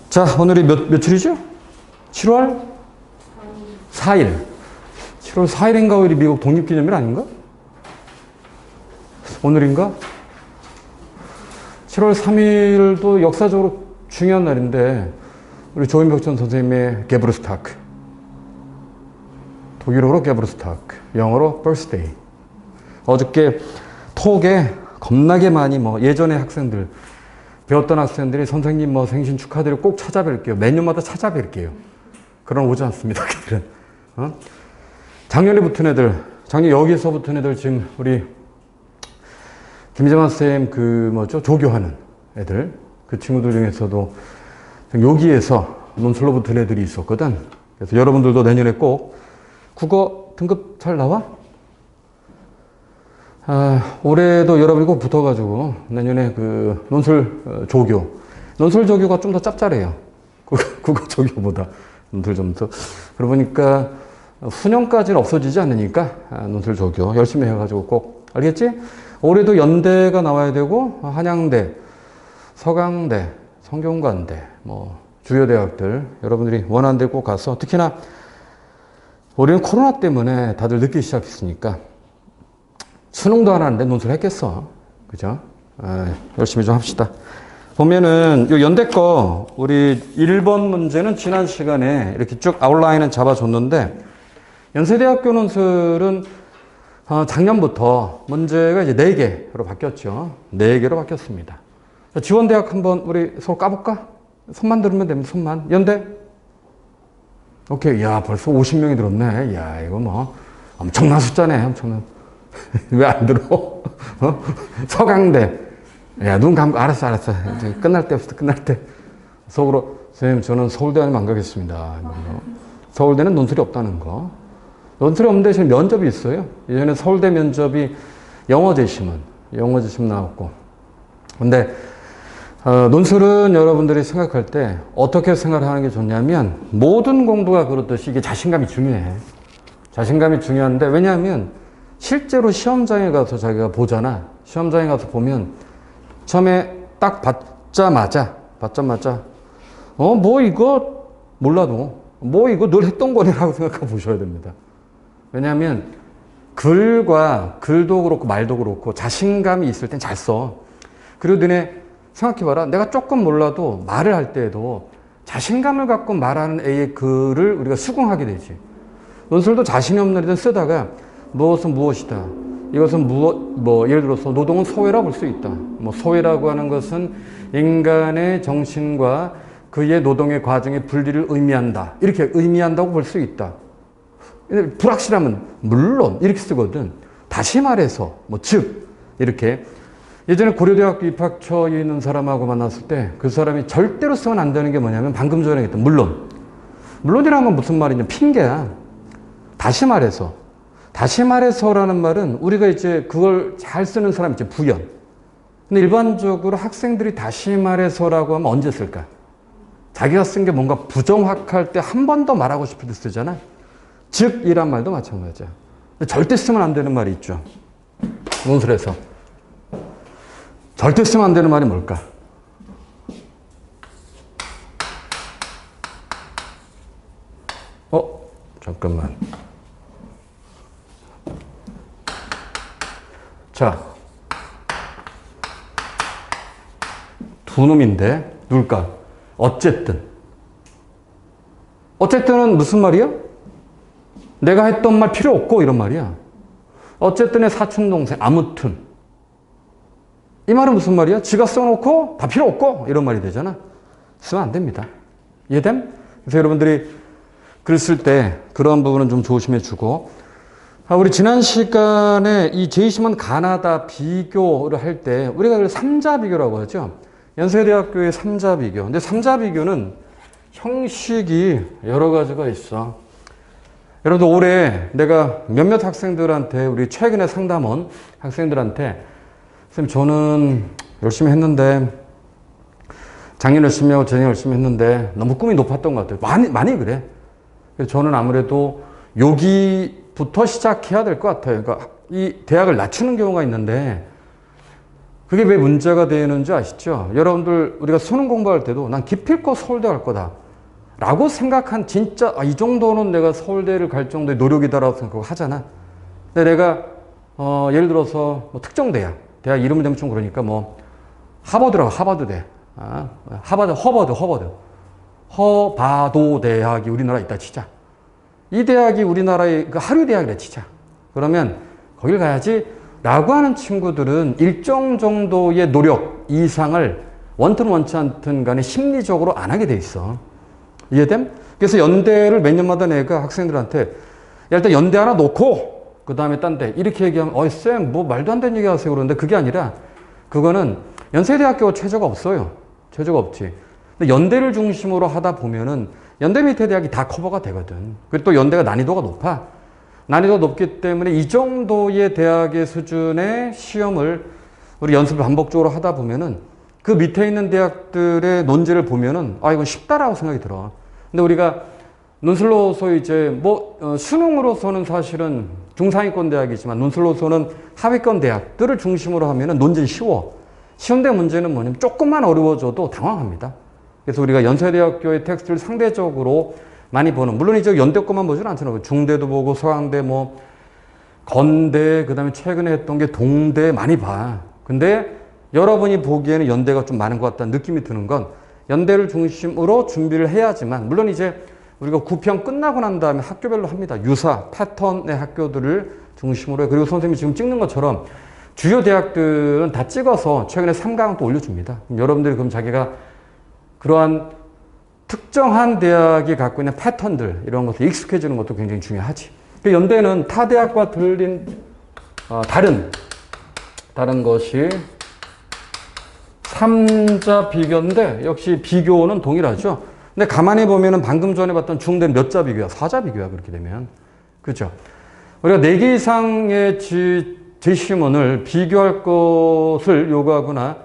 자, 오늘이 며칠이죠? 7월 4일. 7월 4일인가 우리 미국 독립기념일 아닌가? 오늘인가? 7월 3일도 역사적으로 중요한 날인데 우리 조인벽전 선생님의 게브르스타크, 독일어로 게브르스타크, 영어로 birthday. 어저께 톡에 겁나게 많이 예전에 학생들 배웠던 학생들이 선생님 생신 축하드리고 꼭 찾아뵐게요. 매년마다 찾아뵐게요. 그런 오지 않습니다. 그들은. 작년에 붙은 애들, 작년 여기서 붙은 애들 지금 우리 김재만 쌤 조교하는 애들, 그 친구들 중에서도 여기에서 논술로 붙은 애들이 있었거든. 그래서 여러분들도 내년에 꼭 국어 등급 잘 나와? 올해도 여러분이 꼭 붙어가지고 내년에 그 논술 조교가 좀 더 짭짤해요. 국어 조교보다 논술 좀 더. 그러고 보니까 수능까지는 없어지지 않으니까 논술 조교 열심히 해가지고 꼭, 알겠지? 올해도 연대가 나와야 되고 한양대, 서강대, 성균관대, 주요 대학들 여러분들이 원하는 데 꼭 가서, 특히나 올해는 코로나 때문에 다들 늦게 시작했으니까 수능도 안 하는데 논술 했겠어. 그죠? 열심히 좀 합시다. 보면은, 요 연대 거, 우리 1번 문제는 지난 시간에 이렇게 쭉 아웃라인은 잡아줬는데, 연세대학교 논술은, 작년부터 문제가 이제 4개로 바뀌었죠. 4개로 바뀌었습니다. 지원대학 한번 우리 서로 까볼까? 손만 들으면 됩니다. 손만. 연대? 오케이. 야, 벌써 50명이 들었네. 야, 이거 엄청난 숫자네. 엄청난. 왜 안 들어? 서강대. 야, 눈 감고, 알았어. 끝날 때. 속으로, 선생님, 저는 서울대 아니면 안 가겠습니다. 서울대는 논술이 없다는 거. 논술이 없는 대신 면접이 있어요. 예전에 서울대 면접이 영어 재심 나왔고. 근데, 논술은 여러분들이 생각할 때 어떻게 생각하는 게 좋냐면, 모든 공부가 그렇듯이 이게 자신감이 중요해. 자신감이 중요한데, 왜냐하면, 실제로 시험장에 가서 자기가 보잖아. 시험장에 가서 보면 처음에 딱 받자마자 이거 몰라도 이거 늘 했던 거리라고 생각하고 보셔야 됩니다. 왜냐하면 글도 그렇고 말도 그렇고 자신감이 있을 땐 잘 써. 그리고 너네 생각해봐라. 내가 조금 몰라도 말을 할 때에도 자신감을 갖고 말하는 애의 글을 우리가 수긍하게 되지. 논술도 자신이 없는 애들 쓰다가 무엇은 무엇이다. 이것은 예를 들어서 노동은 소외라 볼 수 있다. 소외라고 하는 것은 인간의 정신과 그의 노동의 과정의 분리를 의미한다. 이렇게 의미한다고 볼 수 있다. 불확실하면 물론 이렇게 쓰거든. 다시 말해서 즉 이렇게. 예전에 고려대학교 입학처에 있는 사람하고 만났을 때 그 사람이 절대로 쓰면 안 되는 게 뭐냐면 방금 전에 했던 물론이라는 건 무슨 말이냐, 핑계야. 다시 말해서라는 말은 우리가 이제 그걸 잘 쓰는 사람 이제 부연. 근데 일반적으로 학생들이 다시 말해서라고 하면 언제 쓸까? 자기가 쓴 게 뭔가 부정확할 때 한 번 더 말하고 싶을 때 쓰잖아. 즉 이란 말도 마찬가지야. 근데 절대 쓰면 안 되는 말이 있죠. 논술에서. 절대 쓰면 안 되는 말이 뭘까? 잠깐만. 자, 두 놈인데 누굴까? 어쨌든은 무슨 말이야? 내가 했던 말 필요 없고 이런 말이야. 어쨌든의 사촌 동생, 아무튼. 이 말은 무슨 말이야? 지가 써놓고 다 필요 없고 이런 말이 되잖아. 쓰면 안 됩니다. 이해됨? 그래서 여러분들이 글 쓸 때 그런 부분은 좀 조심해 주고, 우리 지난 시간에 이 제이시먼 가나다 비교를 할 때 우리가 그걸 3자 비교라고 하죠. 연세대학교의 3자 비교. 근데 3자 비교는 형식이 여러 가지가 있어. 여러분들 올해 내가 몇몇 학생들한테, 우리 최근에 상담원 학생들한테, 선생님 저는 열심히 했는데, 작년 열심히 하고 재년 열심히 했는데 너무 꿈이 높았던 것 같아요. 많이 그래. 그래서 저는 아무래도 여기부터 시작해야 될 것 같아요. 그러니까 이 대학을 낮추는 경우가 있는데, 그게 왜 문제가 되는 줄 아시죠? 여러분들 우리가 수능 공부할 때도 난 기필코 서울대 갈 거다 라고 생각한 진짜 이 정도는 내가 서울대를 갈 정도의 노력이다라고 생각하고 하잖아. 근데 내가 예를 들어서 뭐 특정 대학 이름을 대면 좀 그러니까 뭐 하버드라고 하버드대, 허바도 대학이 우리나라에 있다 치자. 이 대학이 우리나라의 그 하류 대학이라 치자. 그러면 거길 가야지 라고 하는 친구들은 일정 정도의 노력 이상을 원튼 원치 않든 간에 심리적으로 안 하게 돼 있어. 이해됨? 그래서 연대를 몇 년마다 내가 학생들한테 야, 일단 연대 하나 놓고 그 다음에 딴 데 이렇게 얘기하면 쌤 뭐 말도 안 되는 얘기 하세요 그러는데 그게 아니라 그거는 연세대학교가 최저가 없어요. 최저가 없지. 근데 연대를 중심으로 하다 보면은 연대 밑에 대학이 다 커버가 되거든. 그리고 또 연대가 난이도가 높아. 난이도가 높기 때문에 이 정도의 대학의 수준의 시험을 우리 연습을 반복적으로 하다 보면은 그 밑에 있는 대학들의 논지를 보면은 이건 쉽다라고 생각이 들어. 근데 우리가 논술로서 이제 수능으로서는 사실은 중상위권 대학이지만 논술로서는 하위권 대학들을 중심으로 하면은 논지는 쉬워. 시험대 문제는 뭐냐면 조금만 어려워져도 당황합니다. 그래서 우리가 연세대학교의 텍스트를 상대적으로 많이 보는, 물론 이제 연대 것만 보지는 않잖아요. 중대도 보고 서강대, 건대, 그 다음에 최근에 했던 게 동대 많이 봐. 근데 여러분이 보기에는 연대가 좀 많은 것 같다는 느낌이 드는 건 연대를 중심으로 준비를 해야지만, 물론 이제 우리가 구평 끝나고 난 다음에 학교별로 합니다. 유사, 패턴의 학교들을 중심으로 해. 그리고 선생님이 지금 찍는 것처럼 주요 대학들은 다 찍어서 최근에 3강은 또 올려줍니다. 여러분들이 그럼 자기가 그러한 특정한 대학이 갖고 있는 패턴들 이런 것을 익숙해지는 것도 굉장히 중요하지. 연대는 타 대학과 들린 다른 것이 3자 비교인데 역시 비교는 동일하죠. 근데 가만히 보면은 방금 전에 봤던 중대는 몇 자 비교야? 4자 비교야. 그렇게 되면. 그죠? 우리가 4개 이상의 제시문을 비교할 것을 요구하거나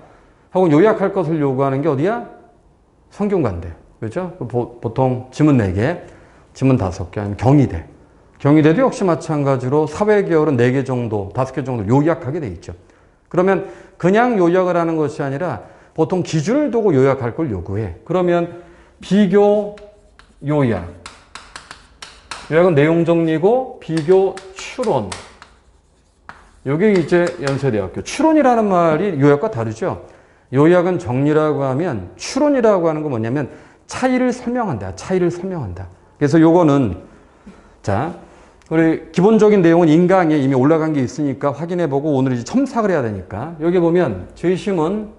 혹은 요약할 것을 요구하는 게 어디야? 성균관대. 그죠? 보통 지문 4개, 지문 5개, 아니면 경희대. 경희대도 역시 마찬가지로 사회계열은 4개 정도, 5개 정도 요약하게 돼 있죠. 그러면 그냥 요약을 하는 것이 아니라 보통 기준을 두고 요약할 걸 요구해. 그러면 비교, 요약. 요약은 내용 정리고 비교, 추론. 이게 이제 연세대학교. 추론이라는 말이 요약과 다르죠. 요약은 정리라고 하면 추론이라고 하는 건 뭐냐면 차이를 설명한다. 차이를 설명한다. 그래서 요거는 자, 우리 기본적인 내용은 인강에 이미 올라간 게 있으니까 확인해보고 오늘 이제 첨삭을 해야 되니까 여기 보면 제시문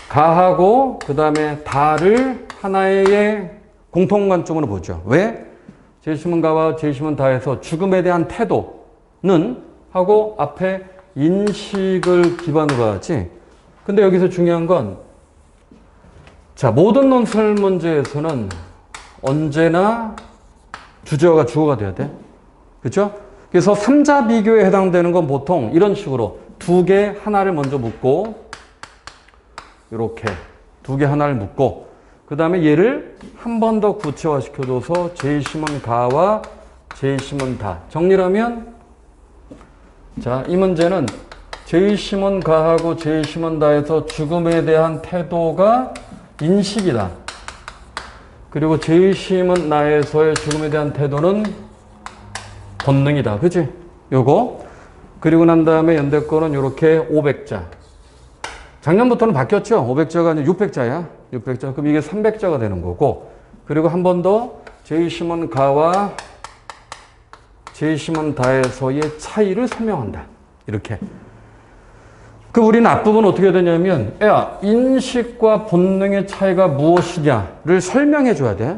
가하고 그 다음에 다를 하나의 공통관점으로 보죠. 왜? 제시문 가와 제시문 다에서 죽음에 대한 태도는 하고 앞에 인식을 기반으로 하지. 근데 여기서 중요한 건 자, 모든 논술 문제에서는 언제나 주제어가 주어가 돼야 돼. 그죠? 그래서 3자 비교에 해당되는 건 보통 이런 식으로 2개 하나를 먼저 묻고 이렇게 2개 하나를 묻고 그 다음에 얘를 한 번 더 구체화 시켜줘서 제시문 가와 제시문 다. 정리를 하면 자, 이 문제는 제시문 가하고 제시문 다에서 죽음에 대한 태도가 인식이다. 그리고 제시문 나에서의 죽음에 대한 태도는 본능이다. 그치? 요거. 그리고 난 다음에 연대 거는 이렇게 500자. 작년부터는 바뀌었죠? 500자가 아니라 600자야. 600자. 그럼 이게 300자가 되는 거고. 그리고 한 번 더 제시문 가와 제시문 다에서의 차이를 설명한다. 이렇게. 그 우리는 앞부분 어떻게 되냐면 야, 인식과 본능의 차이가 무엇이냐를 설명해 줘야 돼.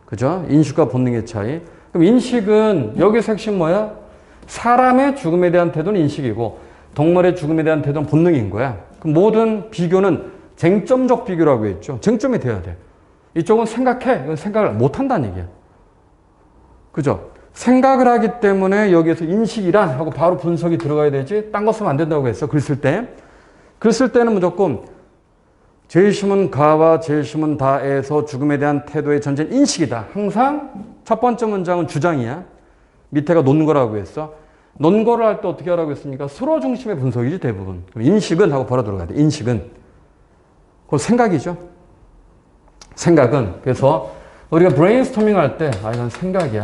그죠? 인식과 본능의 차이. 그럼 인식은 여기서 핵심 뭐야? 사람의 죽음에 대한 태도는 인식이고 동물의 죽음에 대한 태도는 본능인 거야. 그럼 모든 비교는 쟁점적 비교라고 했죠. 쟁점이 돼야 돼. 이쪽은 생각해. 이건 생각을 못 한다는 얘기야. 그죠? 생각을 하기 때문에 여기에서 인식이란 하고 바로 분석이 들어가야 되지. 딴 거 쓰면 안 된다고 했어. 글 쓸 때. 글 쓸 때는 무조건 제시문 가와 제시문 다에서 죽음에 대한 태도의 전제는 인식이다. 항상 첫 번째 문장은 주장이야. 밑에가 놓는 거라고 했어. 논거를 할 때 어떻게 하라고 했습니까? 수로 중심의 분석이지 대부분. 그럼 인식은 하고 바로 들어가야 돼. 인식은. 그 생각이죠. 생각은. 그래서 우리가 브레인스토밍 할 때 이건 생각이야.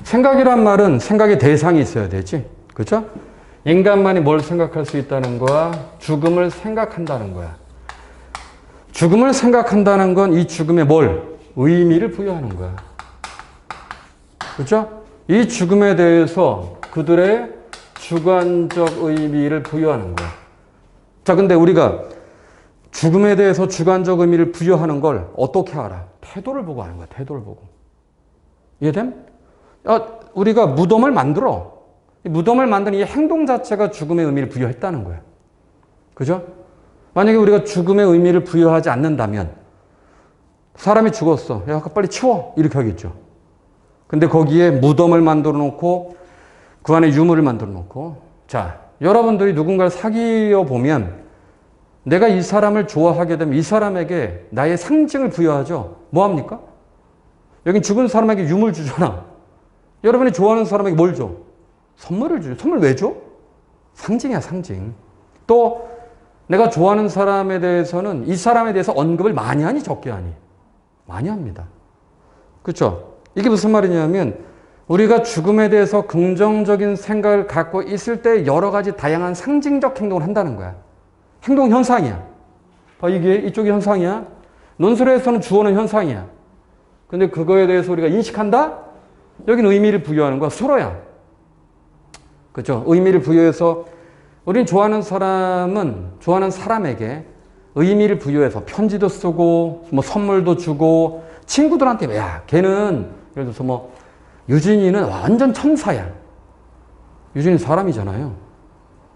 생각이란 말은 생각의 대상이 있어야 되지. 그렇죠? 인간만이 뭘 생각할 수 있다는 거야? 죽음을 생각한다는 거야. 죽음을 생각한다는 건 이 죽음에 뭘? 의미를 부여하는 거야. 그렇죠? 이 죽음에 대해서 그들의 주관적 의미를 부여하는 거야. 자, 근데 우리가 죽음에 대해서 주관적 의미를 부여하는 걸 어떻게 알아? 태도를 보고 하는 거야. 태도를 보고. 이해됨? 우리가 무덤을 만들어. 이 무덤을 만드는 이 행동 자체가 죽음의 의미를 부여했다는 거야. 그죠? 만약에 우리가 죽음의 의미를 부여하지 않는다면 사람이 죽었어. 야, 빨리 치워. 이렇게 하겠죠. 근데 거기에 무덤을 만들어 놓고 그 안에 유물을 만들어 놓고 자, 여러분들이 누군가를 사귀어 보면 내가 이 사람을 좋아하게 되면 이 사람에게 나의 상징을 부여하죠. 뭐 합니까? 여긴 죽은 사람에게 유물 주잖아. 여러분이 좋아하는 사람에게 뭘 줘? 선물을 주죠. 선물 왜 줘? 상징이야, 상징. 또 내가 좋아하는 사람에 대해서는 이 사람에 대해서 언급을 많이 하니 적게 하니? 많이 합니다. 그렇죠? 이게 무슨 말이냐면 우리가 죽음에 대해서 긍정적인 생각을 갖고 있을 때 여러 가지 다양한 상징적 행동을 한다는 거야. 행동 현상이야. 이게 이쪽이 현상이야. 논술에서는 주어는 현상이야. 근데 그거에 대해서 우리가 인식한다? 여기는 의미를 부여하는 거야. 수로야. 그렇죠? 의미를 부여해서 우린 좋아하는 사람에게 의미를 부여해서 편지도 쓰고 뭐 선물도 주고 친구들한테 야, 걔는 예를 들어서 뭐 유진이는 완전 천사야. 유진이 사람이잖아요.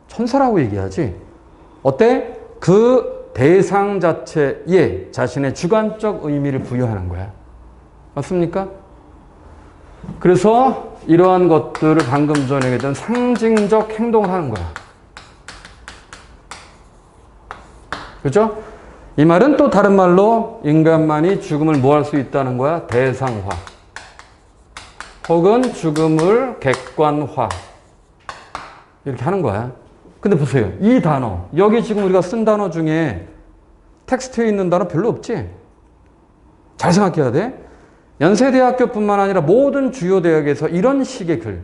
천사라고 얘기하지. 어때? 그 대상 자체에 자신의 주관적 의미를 부여하는 거야. 맞습니까? 그래서 이러한 것들을 방금 전에 얘기했던 상징적 행동을 하는 거야. 그죠? 이 말은 또 다른 말로 인간만이 죽음을 뭐 할 수 있다는 거야? 대상화. 혹은 죽음을 객관화. 이렇게 하는 거야. 근데 보세요. 이 단어, 여기 지금 우리가 쓴 단어 중에 텍스트에 있는 단어 별로 없지? 잘 생각해야 돼. 연세대학교뿐만 아니라 모든 주요 대학에서 이런 식의 글.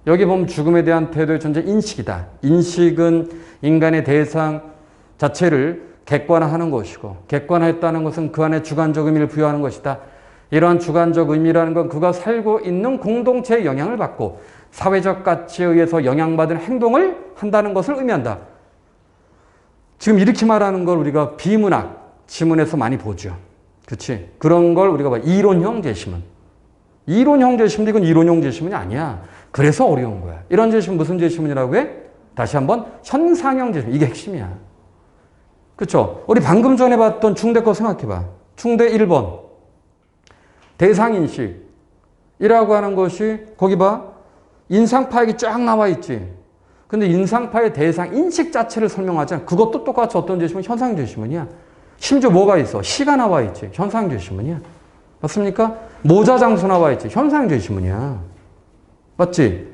여기 보면 죽음에 대한 태도의 존재 인식이다. 인식은 인간의 대상 자체를 객관화하는 것이고 객관화했다는 것은 그 안에 주관적 의미를 부여하는 것이다. 이러한 주관적 의미라는 건 그가 살고 있는 공동체의 영향을 받고 사회적 가치에 의해서 영향받은 행동을 한다는 것을 의미한다. 지금 이렇게 말하는 걸 우리가 비문학 지문에서 많이 보죠. 그렇지? 그런 걸 우리가 봐. 이론형 제시문. 이론형 제시문, 이건 이론형 제시문이 아니야. 그래서 어려운 거야. 이런 제시문 무슨 제시문이라고 해? 다시 한번 현상형 제시문. 이게 핵심이야. 그렇죠? 우리 방금 전에 봤던 중대 거 생각해봐. 중대 1번. 대상인식이라고 하는 것이 거기 봐. 인상파액이 쫙 나와 있지. 근데 인상파의 대상인식 자체를 설명하잖아. 그것도 똑같이 어떤 제시문? 현상 제시문이야. 심지어 뭐가 있어? 시가 나와 있지. 현상 제시문이야. 맞습니까? 모자 장소 나와 있지. 현상 제시문이야. 맞지?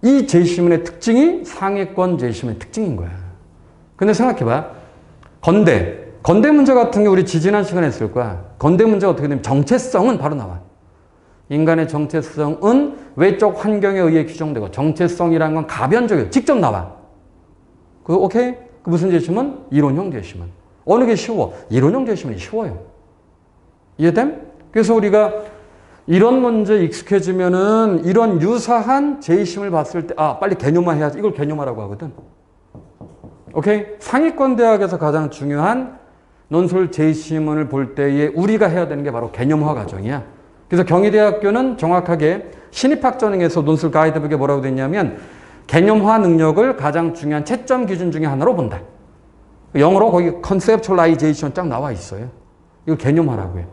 이 제시문의 특징이 상위권 제시문의 특징인 거야. 근데 생각해봐. 건대 문제 같은 게 우리 지지난 시간에 했을 거야. 건대 문제가 어떻게 되면 정체성은 바로 나와. 인간의 정체성은 외적 환경에 의해 규정되고 정체성이라는 건 가변적이에요. 직접 나와. 오케이? 그 무슨 제시문? 이론형 제시문. 어느 게 쉬워? 이론형 제시문이 쉬워요. 이해됨? 그래서 우리가 이런 문제에 익숙해지면은 이런 유사한 제시문을 봤을 때 빨리 개념화해야지. 이걸 개념화라고 하거든. 오케이? 상위권 대학에서 가장 중요한 논술 제시문을 볼 때에 우리가 해야 되는 게 바로 개념화 과정이야. 그래서 경희대학교는 정확하게 신입학 전형에서 논술 가이드북에 뭐라고 됐냐면 개념화 능력을 가장 중요한 채점 기준 중에 하나로 본다. 영어로 거기 conceptualization 쫙 나와 있어요. 이거 개념화라고 해요.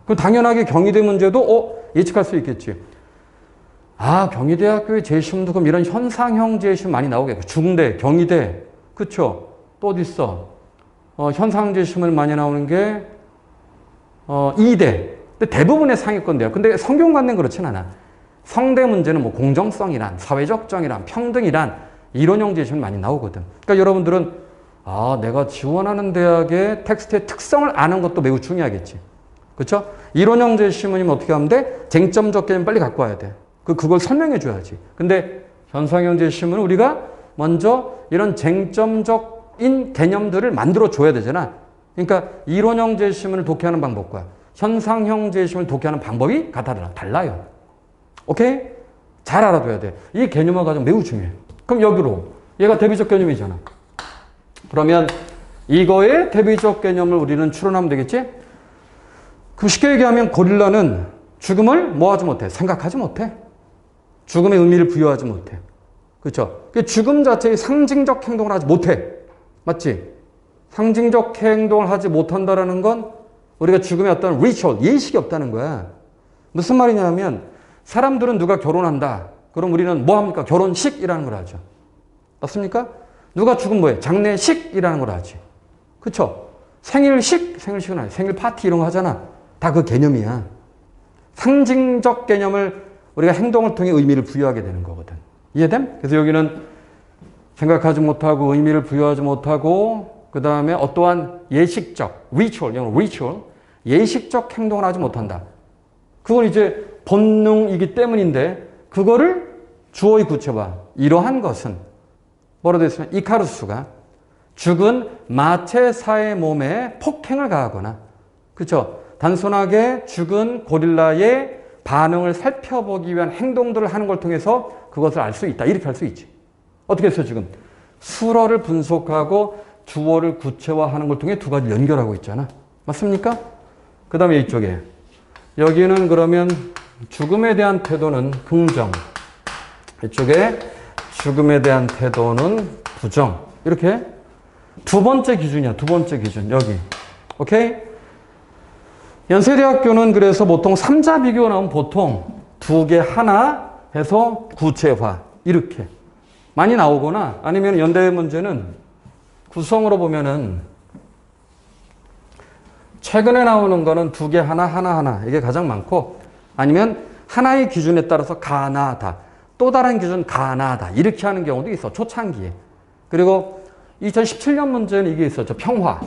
그럼 당연하게 경희대 문제도 예측할 수 있겠지. 경희대학교의 제시문도 그럼 이런 현상형 제시문 많이 나오겠고 중대, 경희대, 그쵸? 또 어디 있어? 현상 제시문 많이 나오는 게 이대. 근데 대부분의 상위권 대학. 근데 성균관대는 그렇진 않아. 성대 문제는 뭐 공정성이란, 사회적 정의란, 평등이란 이론형 제시문 많이 나오거든. 그러니까 여러분들은 내가 지원하는 대학의 텍스트의 특성을 아는 것도 매우 중요하겠지. 그렇죠? 이론형 제시문이면 어떻게 하면 돼? 쟁점적 개념 빨리 갖고 와야 돼. 그걸 설명해 줘야지. 근데 현상형 제시문은 우리가 먼저 이런 쟁점적인 개념들을 만들어 줘야 되잖아. 그러니까 이론형 제시문을 독해하는 방법과 현상형 제시문을 독해하는 방법이 달라요. 오케이? 잘 알아둬야 돼. 이 개념화 과정 매우 중요해. 그럼 여기로 얘가 대비적 개념이잖아. 그러면 이거의 대비적 개념을 우리는 추론하면 되겠지? 그럼 쉽게 얘기하면 고릴라는 죽음을 뭐 하지 못해? 생각하지 못해. 죽음의 의미를 부여하지 못해. 그렇죠? 죽음 자체의 상징적 행동을 하지 못해. 맞지? 상징적 행동을 하지 못한다라는 건 우리가 죽음의 어떤 리추얼, 예식이 없다는 거야. 무슨 말이냐면 사람들은 누가 결혼한다. 그럼 우리는 뭐 합니까? 결혼식이라는 걸 하죠. 맞습니까? 누가 죽으면 뭐해? 장례식이라는 걸 하지. 그렇죠? 생일식은 아니야. 생일 파티 이런 거 하잖아. 다 그 개념이야. 상징적 개념을 우리가 행동을 통해 의미를 부여하게 되는 거거든. 이해됨? 그래서 여기는 생각하지 못하고 의미를 부여하지 못하고 그 다음에 어떠한 예식적, ritual, 예식적 행동을 하지 못한다. 그건 이제 본능이기 때문인데 그거를 주어의 구체화. 이러한 것은 뭐로 되어 있으면 이카루스가 죽은 마체사의 몸에 폭행을 가하거나 그렇죠? 단순하게 죽은 고릴라의 반응을 살펴보기 위한 행동들을 하는 걸 통해서 그것을 알 수 있다. 이렇게 할 수 있지. 어떻게 했어요 지금? 수어를 분석하고 주어를 구체화하는 걸 통해 두 가지를 연결하고 있잖아. 맞습니까? 그 다음에 이쪽에 여기는 그러면 죽음에 대한 태도는 긍정, 이쪽에 죽음에 대한 태도는 부정. 이렇게 두 번째 기준이야. 두 번째 기준 여기. 오케이? 연세대학교는 그래서 보통 3자 비교 나오면 보통 두 개 하나 해서 구체화 이렇게 많이 나오거나 아니면 연대 문제는 구성으로 보면은 최근에 나오는 거는 두 개 하나 이게 가장 많고 아니면 하나의 기준에 따라서 가나다 또 다른 기준 가나다 이렇게 하는 경우도 있어. 초창기에. 그리고 2017년 문제는 이게 있었죠. 평화.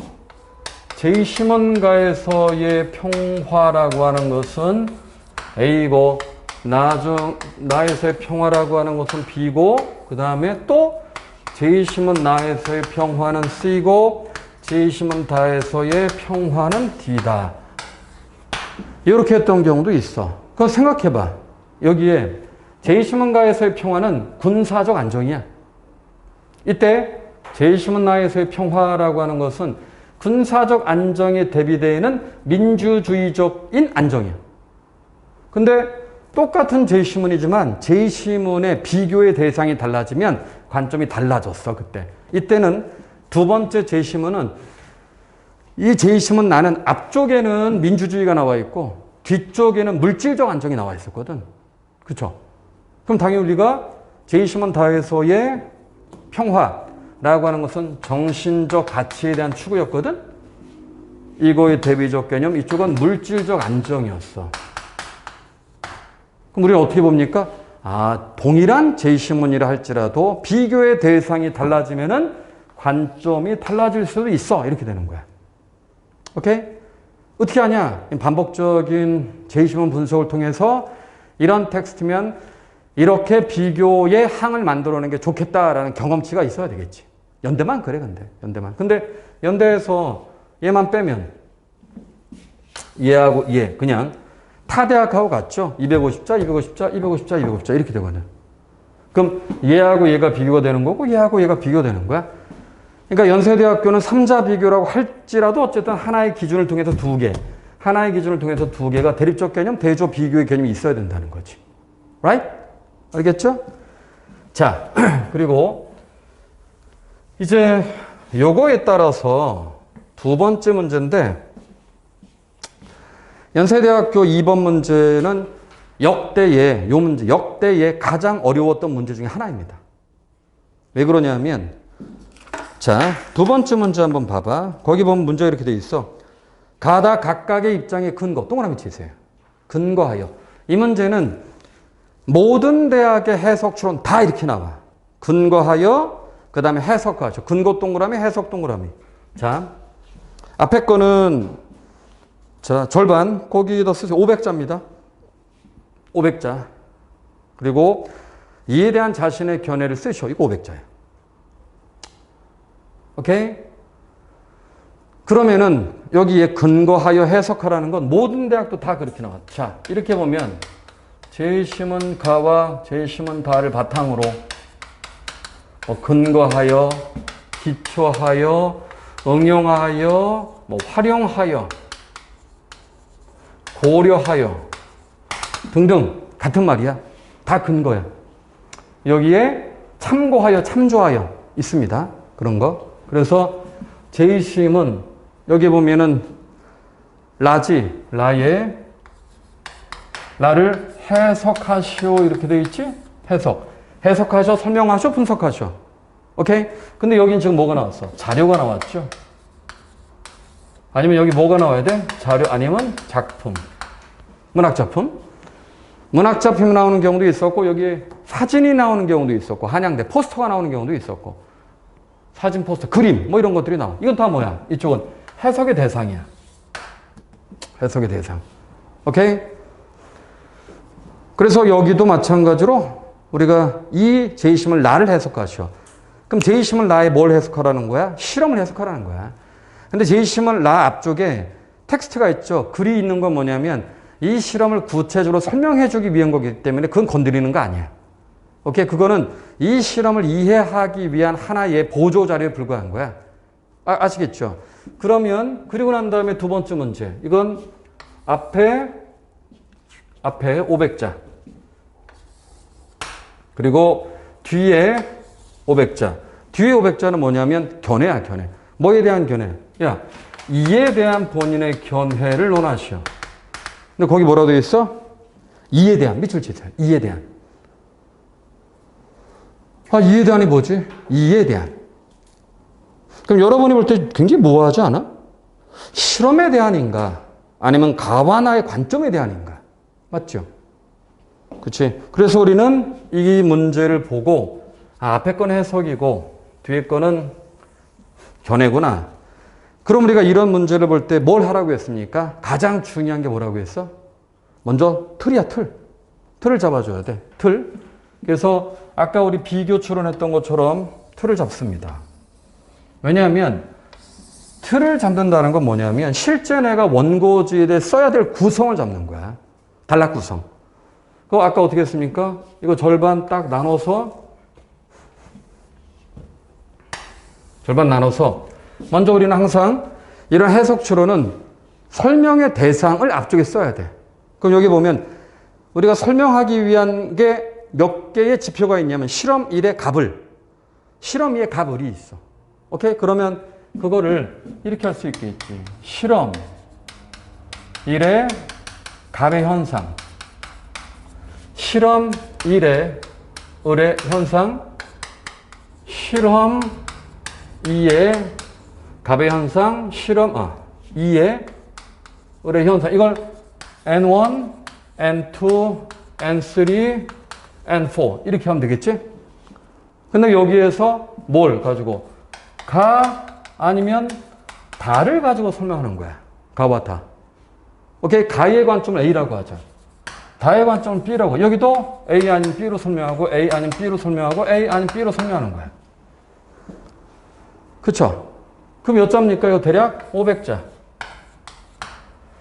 제이시몬가에서의 평화라고 하는 것은 A고 나에서의 평화라고 하는 것은 B고 그 다음에 또 제이시몬 나에서의 평화는 C고 제이시몬 다에서의 평화는 D다. 이렇게 했던 경우도 있어. 그거 생각해봐. 여기에 제이시몬 가에서의 평화는 군사적 안정이야. 이때 제이시몬 나에서의 평화라고 하는 것은 군사적 안정에 대비되는 민주주의적인 안정이야. 근데 똑같은 제이시문이지만 제이시문의 비교의 대상이 달라지면 관점이 달라졌어. 그때. 이때는 두 번째 제이시문은 이 제이시문 나는 앞쪽에는 민주주의가 나와 있고 뒤쪽에는 물질적 안정이 나와 있었거든. 그렇죠? 그럼 당연히 우리가 제이시문 다에서의 평화라고 하는 것은 정신적 가치에 대한 추구였거든. 이거의 대비적 개념, 이쪽은 물질적 안정이었어. 그럼 우리는 어떻게 봅니까? 동일한 제이시문이라 할지라도 비교의 대상이 달라지면은 관점이 달라질 수도 있어. 이렇게 되는 거야. 오케이? 어떻게 하냐? 반복적인 제이시문 분석을 통해서 이런 텍스트면 이렇게 비교의 항을 만들어내는 게 좋겠다라는 경험치가 있어야 되겠지. 연대만 그래, 근데. 연대만. 근데 연대에서 얘만 빼면 얘하고 얘 그냥 타 대학하고 같죠? 250자, 250자, 250자, 250자 이렇게 되거든. 그럼 얘하고 얘가 비교가 되는 거고 얘하고 얘가 비교되는 거야. 그러니까 연세대학교는 3자 비교라고 할지라도 어쨌든 하나의 기준을 통해서 두 개, 하나의 기준을 통해서 두 개가 대립적 개념, 대조 비교의 개념이 있어야 된다는 거지. Right? 알겠죠? 자, 그리고 이제 요거에 따라서 두 번째 문제인데 연세대학교 2번 문제는 역대의 요 문제, 역대의 가장 어려웠던 문제 중에 하나입니다. 왜 그러냐면 자, 두 번째 문제 한번 봐봐. 거기 보면 문제가 이렇게 돼 있어. 각각의 입장의 근거, 동그라미 치세요. 근거하여. 이 문제는 모든 대학의 해석 추론 다 이렇게 나와. 근거하여, 그 다음에 해석하죠. 근거 동그라미, 해석 동그라미. 자, 앞에 거는, 자, 절반, 거기다 쓰세요. 500자입니다. 500자. 그리고 이에 대한 자신의 견해를 쓰셔. 이거 500자예요. 오케이? 그러면은 여기에 근거하여 해석하라는 건 모든 대학도 다 그렇게 나와. 자, 이렇게 보면 제심은 가와 제심은 다를 바탕으로 근거하여, 기초하여, 응용하여, 활용하여, 고려하여 등등 같은 말이야. 다 근거야. 여기에 참고하여, 참조하여 있습니다. 그런 거. 그래서 제심은 여기 보면은 라지, 라의 라를 해석하시오 이렇게 되어 있지? 해석하셔, 설명하셔, 분석하셔. 오케이? 근데 여긴 지금 뭐가 나왔어? 자료가 나왔죠? 아니면 여기 뭐가 나와야 돼? 자료 아니면 작품. 문학작품. 문학작품이 나오는 경우도 있었고 여기에 사진이 나오는 경우도 있었고 한양대 포스터가 나오는 경우도 있었고 사진 포스터, 그림 뭐 이런 것들이 나와. 이건 다 뭐야? 이쪽은 해석의 대상이야. 해석의 대상. 오케이? 그래서 여기도 마찬가지로 우리가 이 제이심을 나를 해석하셔. 그럼 제이심을 나에 뭘 해석하라는 거야? 실험을 해석하라는 거야. 근데 제이심을 나 앞쪽에 텍스트가 있죠. 글이 있는 건 뭐냐면 이 실험을 구체적으로 설명해 주기 위한 거기 때문에 그건 건드리는 거 아니야. 오케이? 그거는 이 실험을 이해하기 위한 하나의 보조 자료에 불과한 거야. 아시겠죠? 그러면 그리고 난 다음에 두 번째 문제. 이건 앞에 500자. 그리고 뒤에 500자. 뒤에 500자는 뭐냐면 견해야, 견해. 뭐에 대한 견해? 야, 이에 대한 본인의 견해를 논하시오. 근데 거기 뭐라고 되어 있어? 이에 대한, 밑줄 치세요. 이에 대한. 이에 대한이 뭐지? 이에 대한. 그럼 여러분이 볼 때 굉장히 모호하지 않아? 실험에 대한인가? 아니면 가와나의 관점에 대한인가? 맞죠? 그치? 그래서 우리는 이 문제를 보고, 앞에 거는 해석이고, 뒤에 거는 견해구나. 그럼 우리가 이런 문제를 볼 때 뭘 하라고 했습니까? 가장 중요한 게 뭐라고 했어? 먼저 틀이야, 틀. 틀을 잡아줘야 돼. 틀. 그래서 아까 우리 비교 추론했던 것처럼 틀을 잡습니다. 왜냐하면 틀을 잡는다는 건 뭐냐면 실제 내가 원고지에 써야 될 구성을 잡는 거야. 단락 구성. 그거 아까 어떻게 했습니까? 이거 절반 딱 나눠서 먼저 우리는 항상 이런 해석 추론은 설명의 대상을 앞쪽에 써야 돼. 그럼 여기 보면 우리가 설명하기 위한 게 몇 개의 지표가 있냐면 실험 1의 값을, 실험 2의 값을이 있어. 오케이? 그러면 그거를 이렇게 할 수 있겠지. 실험 1의 값의 현상, 실험 1의 을의 현상, 실험 2의 값의 현상, 실험 2의 을의 현상. 이걸 N1, N2, N3, N4 이렇게 하면 되겠지? 근데 여기에서 뭘 가지고? 가 아니면 다를 가지고 설명하는 거야. 가와 다. 오케이? 가의 관점을 A라고 하자. 다의 관점을 B라고. 여기도 A 아닌 B로 설명하고 A 아닌 B로 설명하고 A 아닌 B로 설명하는 거야. 그쵸? 그럼 몇 자입니까? 이거 대략 500자.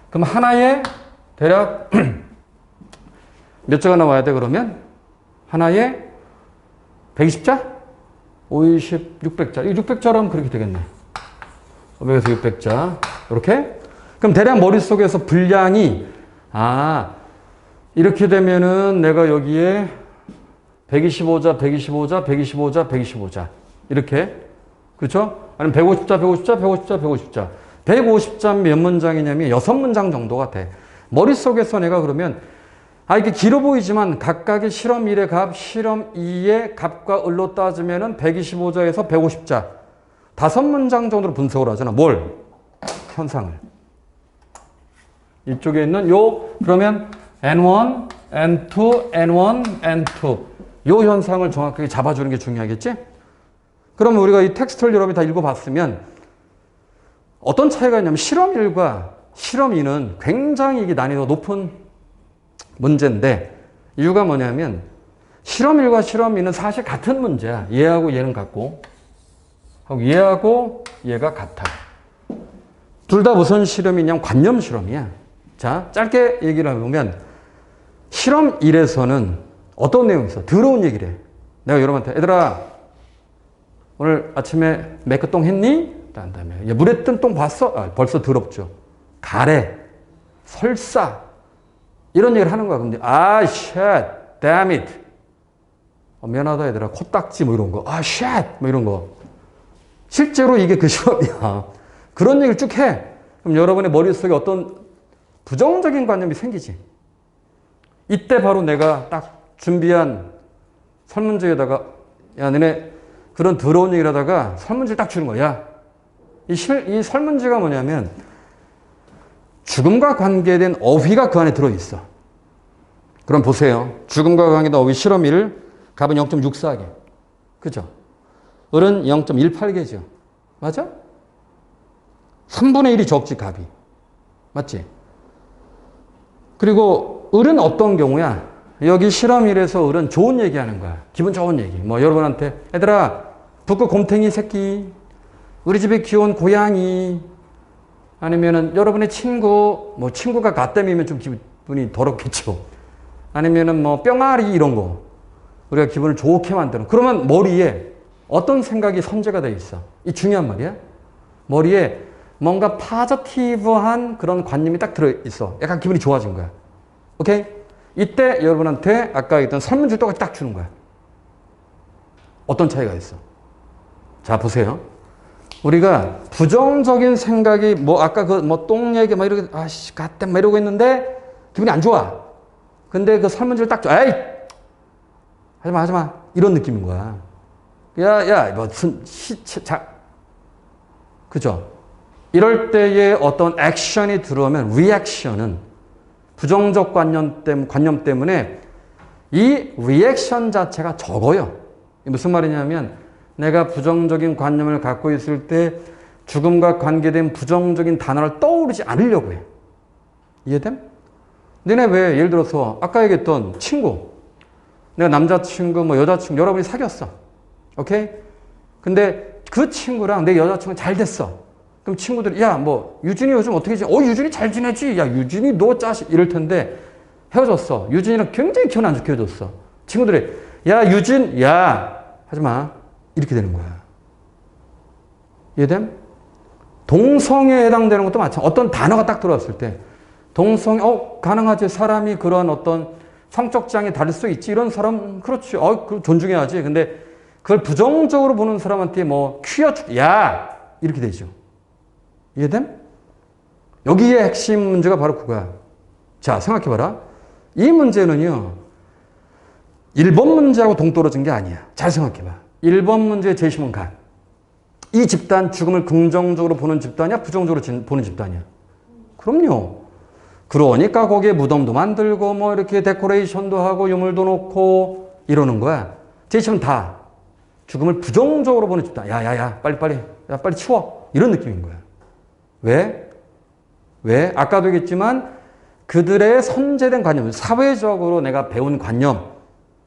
그럼 하나에 대략 몇 자가 나와야 돼, 그러면? 하나에 120자? 50, 600자. 이 600자라면 그렇게 되겠네. 500에서 600자. 이렇게? 그럼 대략 머릿속에서 분량이, 이렇게 되면은 내가 여기에 125자, 125자, 125자, 125자. 이렇게. 그렇죠? 아니면 150자, 150자, 150자, 150자. 150자 몇 문장이냐면 6문장 정도가 돼. 머릿속에서 내가 그러면 이렇게 길어 보이지만 각각의 실험 1의 값, 실험 2의 값과 을로 따지면은 125자에서 150자. 5문장 정도로 분석을 하잖아. 뭘? 현상을. 이쪽에 있는 그러면 N1, N2, N1, N2. 요 현상을 정확하게 잡아주는 게 중요하겠지? 그러면 우리가 이 텍스트를 여러분이 다 읽어봤으면 어떤 차이가 있냐면 실험 1과 실험 2는 굉장히 이게 난이도가 높은 문제인데 이유가 뭐냐면 실험 1과 실험 2는 사실 같은 문제야. 얘하고 얘는 같고 얘하고 얘가 같아. 둘 다 무슨 실험이냐면 관념 실험이야. 자, 짧게 얘기를 해보면 실험 1에서는 어떤 내용이 있어? 더러운 얘기를 해. 내가 여러분한테 얘들아 오늘 아침에 매크똥 했니? 한 다음에 물에 뜬 똥 봤어? 아, 벌써 더럽죠. 가래, 설사 이런 얘기를 하는 거야. 근데 아, shit, damn it. 미안하다 얘들아 코딱지 뭐 이런 거. 아, shit 뭐 이런 거. 실제로 이게 그 실험이야. 그런 얘기를 쭉 해. 그럼 여러분의 머릿속에 어떤 부정적인 관념이 생기지. 이때 바로 내가 딱 준비한 설문지에다가 야 너네 그런 더러운 얘기를 하다가 설문지를 딱 주는 거야. 이 설문지가 뭐냐면 죽음과 관계된 어휘가 그 안에 들어있어. 그럼 보세요. 죽음과 관계된 어휘 실험 1 값은 0.64개. 그죠? 을은 0.18개죠. 맞아? 3분의 1이 적지 값이. 맞지? 그리고 을은 어떤 경우야? 여기 실험 1에서 을은 좋은 얘기하는 거야. 기분 좋은 얘기. 뭐 여러분한테 얘들아 북극 곰탱이 새끼 우리 집에 귀여운 고양이 아니면은 여러분의 친구 뭐 친구가 가땜이면 좀 기분이 더럽겠죠. 아니면은 뭐 뿅아리 이런 거 우리가 기분을 좋게 만드는 그러면 머리에 어떤 생각이 선재가 되어 있어. 이 중요한 말이야. 머리에 뭔가 파저티브한 그런 관념이 딱 들어있어. 약간 기분이 좋아진 거야. 오케이? 이때 여러분한테 아까 했던 설문지 똑같이 딱 주는 거야. 어떤 차이가 있어? 자, 보세요. 우리가 부정적인 생각이 뭐 아까 그 뭐 똥 얘기 막 이렇게 아씨 갓댐 막 이러고 있는데 기분이 안 좋아. 근데 그 설문지를 딱 줘. 에이! 하지마. 이런 느낌인 거야. 야, 무슨 그죠? 이럴 때에 어떤 액션이 들어오면 리액션은 부정적 관념 때문에 이 리액션 자체가 적어요. 무슨 말이냐면 내가 부정적인 관념을 갖고 있을 때 죽음과 관계된 부정적인 단어를 떠오르지 않으려고 해. 이해됨? 너네 왜 예를 들어서 아까 얘기했던 친구 내가 남자친구 뭐 여자친구 여러분이 사귀었어. 오케이? 근데 그 친구랑 내 여자친구 잘 됐어. 그럼 친구들이 야 뭐 유진이 요즘 어떻게 지내? 유진이 잘 지내지. 야 유진이 너 자식 이럴 텐데 헤어졌어. 유진이랑 굉장히 기분 안 좋게 헤어졌어. 친구들이 야 유진 야 하지마 이렇게 되는 거야. 이해됨? 동성애에 해당되는 것도 마찬가지. 어떤 단어가 딱 들어왔을 때 동성애 가능하지. 사람이 그런 어떤 성적 지향이 다를 수 있지. 이런 사람 그렇지. 그 존중해야지. 근데 그걸 부정적으로 보는 사람한테 뭐 퀴어 야 이렇게 되죠. 이해됨? 여기에 핵심 문제가 바로 그거야. 자, 생각해봐라. 이 문제는요. 1번 문제하고 동떨어진 게 아니야. 잘 생각해봐. 1번 문제의 제시문 간. 이 집단 죽음을 긍정적으로 보는 집단이야? 부정적으로 보는 집단이야? 그럼요. 그러니까 거기에 무덤도 만들고 뭐 이렇게 데코레이션도 하고 유물도 놓고 이러는 거야. 제시문 다 죽음을 부정적으로 보는 집단. 야, 빨리 치워. 이런 느낌인 거야. 왜? 아까도 얘기했지만 그들의 선제된 관념, 사회적으로 내가 배운 관념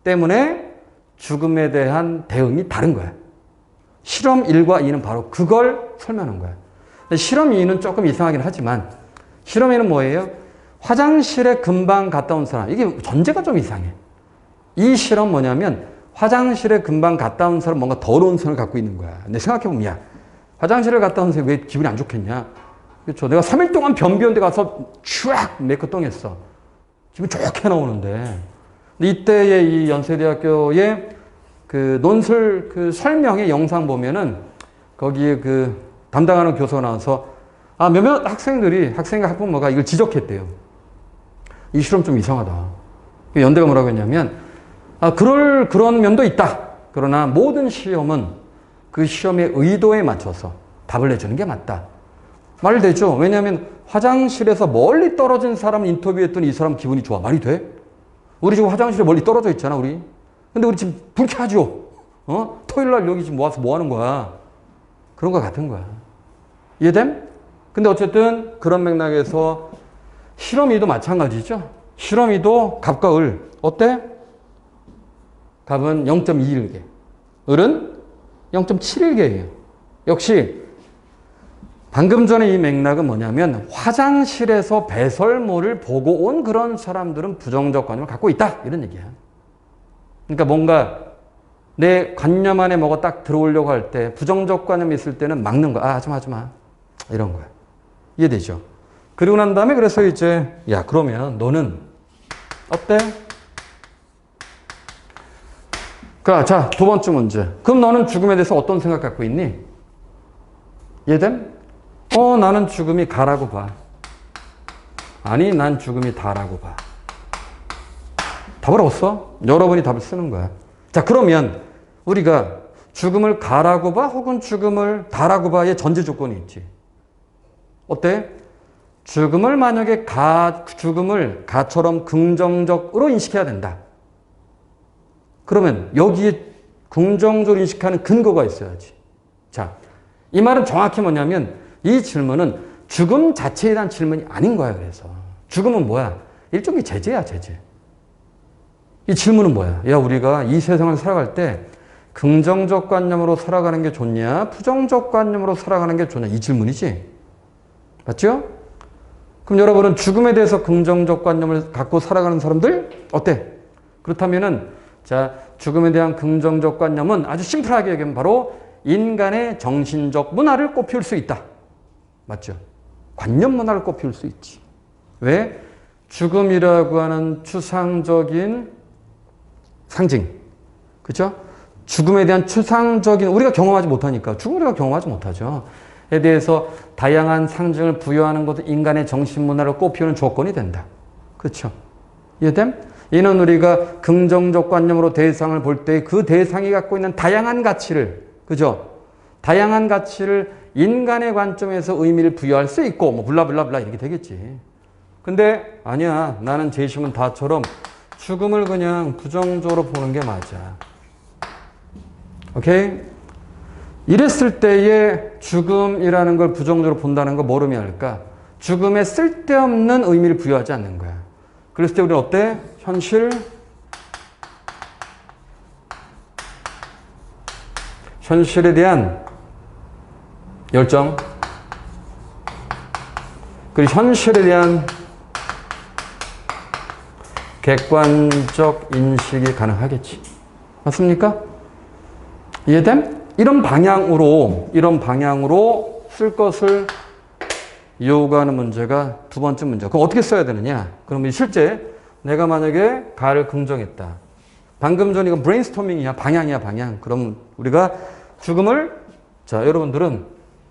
때문에 죽음에 대한 대응이 다른 거야. 실험 1과 2는 바로 그걸 설명하는 거야. 실험 2는 조금 이상하긴 하지만 실험 2는 뭐예요? 화장실에 금방 갔다 온 사람. 이게 전제가 좀 이상해. 이 실험 뭐냐면 화장실에 금방 갔다 온 사람 뭔가 더러운 손을 갖고 있는 거야. 근데 생각해보면 야 화장실을 갔다 온 사람이 왜 기분이 안 좋겠냐? 그렇죠. 내가 3일 동안 변비온 데 가서 쫙 메이크똥 했어. 기분 좋게 나오는데. 근데 이때의 이 연세대학교의 그 논술 그 설명의 영상 보면은 거기에 그 담당하는 교수가 나와서 몇몇 학생과 학부모가 이걸 지적했대요. 이 실험 좀 이상하다. 연대가 뭐라고 했냐면 그런 면도 있다. 그러나 모든 시험은 그 시험의 의도에 맞춰서 답을 내주는 게 맞다. 말 되죠? 왜냐하면 화장실에서 멀리 떨어진 사람 인터뷰했더니 이 사람 기분이 좋아. 말이 돼? 우리 지금 화장실에 멀리 떨어져 있잖아, 우리. 근데 우리 지금 불쾌하죠? 토요일 날 여기 지금 모아서 뭐 하는 거야? 그런 거 같은 거야. 이해됨? 근데 어쨌든 그런 맥락에서 실험이도 마찬가지죠. 실험이도 갑과 을. 어때? 갑은 0.21개. 을은 0.71개예요. 역시 방금 전에 이 맥락은 뭐냐면 화장실에서 배설물을 보고 온 그런 사람들은 부정적 관념을 갖고 있다. 이런 얘기야. 그러니까 뭔가 내 관념 안에 뭐가 딱 들어오려고 할 때 부정적 관념이 있을 때는 막는 거야. 아, 하지 마. 이런 거야. 이해되죠? 그리고 난 다음에 그래서 이제 야, 그러면 너는 어때? 자, 두 번째 문제. 그럼 너는 죽음에 대해서 어떤 생각 갖고 있니? 이해됨? 나는 죽음이 가라고 봐. 아니, 난 죽음이 다라고 봐. 답을 없어? 여러분이 답을 쓰는 거야. 자, 그러면 우리가 죽음을 가라고 봐? 혹은 죽음을 다라고 봐의 전제 조건이 있지. 어때? 죽음을 만약에 죽음을 가처럼 긍정적으로 인식해야 된다. 그러면 여기에 긍정적으로 인식하는 근거가 있어야지. 자, 이 말은 정확히 뭐냐면 이 질문은 죽음 자체에 대한 질문이 아닌 거야. 그래서 죽음은 뭐야? 일종의 제재야, 제재. 이 질문은 뭐야? 야, 우리가 이 세상을 살아갈 때 긍정적 관념으로 살아가는 게 좋냐? 부정적 관념으로 살아가는 게 좋냐? 이 질문이지. 맞죠? 그럼 여러분은 죽음에 대해서 긍정적 관념을 갖고 살아가는 사람들 어때? 그렇다면은 자, 죽음에 대한 긍정적 관념은 아주 심플하게 얘기하면 바로 인간의 정신적 문화를 꽃피울 수 있다. 맞죠? 관념 문화를 꽃피울 수 있지. 왜? 죽음이라고 하는 추상적인 상징. 그죠? 죽음에 대한 추상적인, 우리가 경험하지 못하니까, 죽음을 우리가 경험하지 못하죠. 에 대해서 다양한 상징을 부여하는 것도 인간의 정신문화를 꽃피우는 조건이 된다. 그렇죠? 이해됨? 이는 우리가 긍정적 관념으로 대상을 볼 때 그 대상이 갖고 있는 다양한 가치를, 그죠? 다양한 가치를 인간의 관점에서 의미를 부여할 수 있고, 뭐, 블라블라블라 이렇게 되겠지. 근데, 아니야. 나는 제시문 다처럼 죽음을 그냥 부정적으로 보는 게 맞아. 오케이? 이랬을 때에 죽음이라는 걸 부정적으로 본다는 거 뭐로 의미할까? 죽음에 쓸데없는 의미를 부여하지 않는 거야. 그랬을 때 우리는 어때? 현실에 대한 열정, 그리고 현실에 대한 객관적 인식이 가능하겠지. 맞습니까? 이해됨? 이런 방향으로 쓸 것을 요구하는 문제가 두 번째 문제. 그럼 어떻게 써야 되느냐? 그러면 실제 내가 만약에 가를 긍정했다. 방금 전 이건 브레인스토밍이야. 방향이야, 방향. 그럼 우리가 죽음을, 자, 여러분들은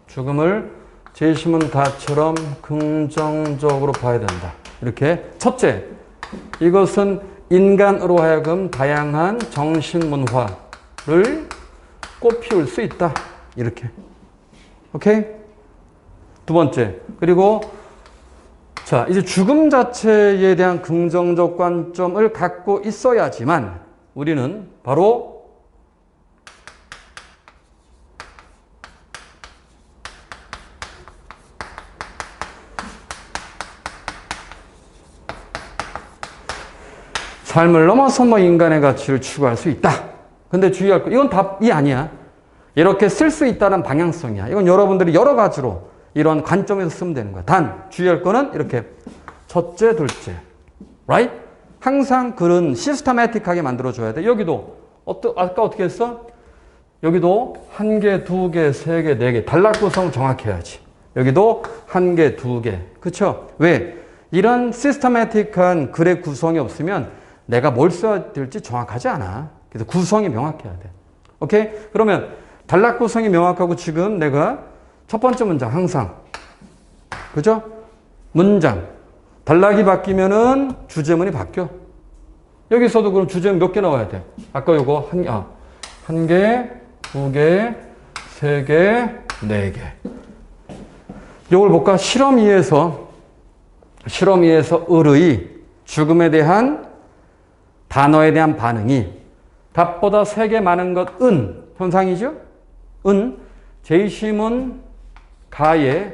죽음을 제시문 가처럼 긍정적으로 봐야 된다. 이렇게. 첫째, 이것은 인간으로 하여금 다양한 정신문화를 꽃피울 수 있다. 이렇게. 오케이? 두 번째. 그리고 자, 이제 죽음 자체에 대한 긍정적 관점을 갖고 있어야지만 우리는 바로 삶을 넘어서 뭐 인간의 가치를 추구할 수 있다. 근데 주의할 거, 이건 답이 아니야. 이렇게 쓸 수 있다는 방향성이야. 이건 여러분들이 여러 가지로 이런 관점에서 쓰면 되는 거야. 단, 주의할 거는 이렇게 첫째, 둘째. right? 항상 글은 시스테매틱하게 만들어줘야 돼. 여기도, 아까 어떻게 했어? 여기도 한 개, 두 개, 세 개, 네 개. 단락 구성 정확해야지. 여기도 한 개, 두 개. 그쵸? 왜? 이런 시스테매틱한 글의 구성이 없으면 내가 뭘 써야 될지 정확하지 않아. 그래서 구성이 명확해야 돼. 오케이? 그러면 단락 구성이 명확하고 지금 내가 첫 번째 문장 항상. 그죠? 문장. 단락이 바뀌면은 주제문이 바뀌어. 여기서도 그럼 주제문 몇 개 나와야 돼? 아까 요거 한 개, 두 개, 세 개, 네 개. 요걸 볼까? 실험 2에서 을의 죽음에 대한 단어에 대한 반응이 답보다 3개 많은 것은 현상이죠. 은 제시문 가에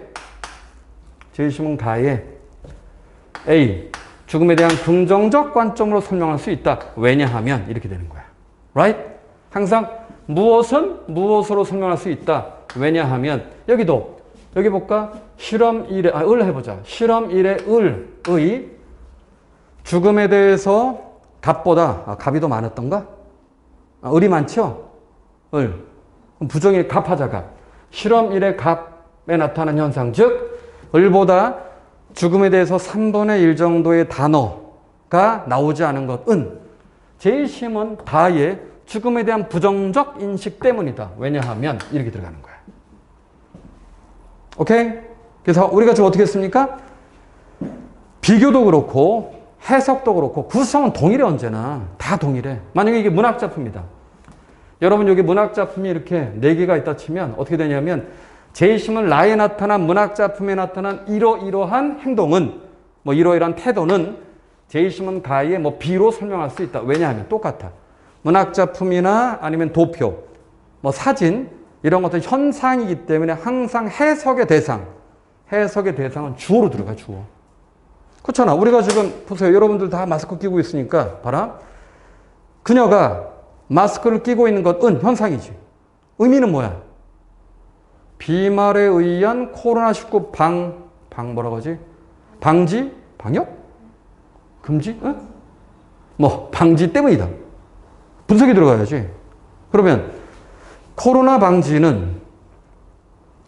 A 죽음에 대한 긍정적 관점으로 설명할 수 있다. 왜냐하면 이렇게 되는 거야. Right? 항상 무엇은 무엇으로 설명할 수 있다. 왜냐하면 여기도 여기 볼까? 실험 1의 을 해보자. 실험 1의 을의 죽음에 대해서 갑보다 갑이 더 많았던가? 을이 많죠? 을. 부정의 갑하자 갑. 실험 1의 갑에 나타나는 현상 즉 을보다 죽음에 대해서 3분의 1 정도의 단어가 나오지 않은 것은 제시문 다의 죽음에 대한 부정적 인식 때문이다. 왜냐하면 이렇게 들어가는 거야. 오케이? 그래서 우리가 지금 어떻게 했습니까? 비교도 그렇고 해석도 그렇고 구성은 동일해. 언제나 다 동일해. 만약에 이게 문학작품이다. 여러분 여기 문학작품이 이렇게 4개가 있다 치면 어떻게 되냐면 제시문 라에 나타난 문학작품에 나타난 이러이러한 행동은 뭐 이러이러한 태도는 제시문 가의 뭐 B로 설명할 수 있다. 왜냐하면 똑같아. 문학작품이나 아니면 도표, 뭐 사진 이런 것들 현상이기 때문에 항상 해석의 대상은 주어로 들어가. 주어. 그렇잖아. 우리가 지금 보세요. 여러분들 다 마스크 끼고 있으니까 봐라. 그녀가 마스크를 끼고 있는 것은 현상이지. 의미는 뭐야? 비말에 의한 코로나19 뭐라고 하지? 방지? 방역? 금지? 응? 뭐 방지 때문이다. 분석이 들어가야지. 그러면 코로나 방지는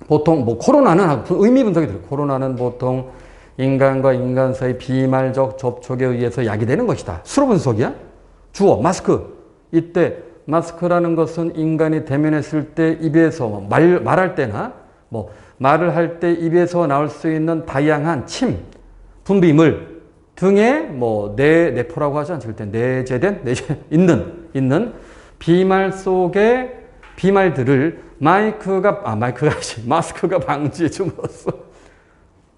보통 뭐 코로나는 의미 분석이 들어요. 코로나는 보통 인간과 인간 사이 비말적 접촉에 의해서 야기되는 것이다. 수로 분석이야. 주어 마스크. 이때 마스크라는 것은 인간이 대면했을 때 입에서 말할 때나 뭐 말을 할 때 입에서 나올 수 있는 다양한 침, 분비물 등의 뭐 내포라고 하지 않을 때 내재된 있는 비말 속의 비말들을 마스크가 방지해 줌으로써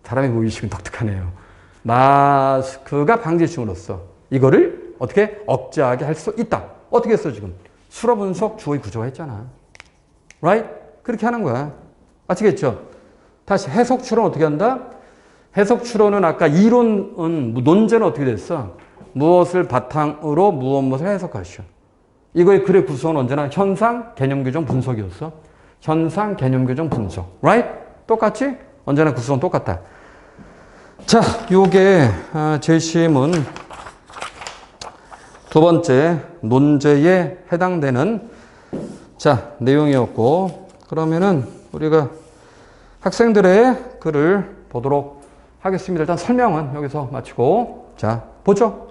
사람의 무의식은 독특하네요. 마스크가 방지해 줌으로써 이거를 어떻게 억제하게 할 수 있다. 어떻게 했어 지금? 수로 분석 주어의 구조가 했잖아. Right? 그렇게 하는 거야. 아시겠죠? 다시 해석 추론 어떻게 한다? 해석 추론은 아까 논제는 어떻게 됐어? 무엇을 바탕으로 무엇을 해석하시오. 이거의 글의 구성은 언제나 현상, 개념 규정, 분석이었어. 현상, 개념 규정, 분석. Right? 똑같지? 언제나 구성은 똑같다. 자, 요게 제시문 두 번째 논제에 해당되는 내용이었고, 그러면은 우리가 학생들의 글을 보도록 하겠습니다. 일단 설명은 여기서 마치고 보죠.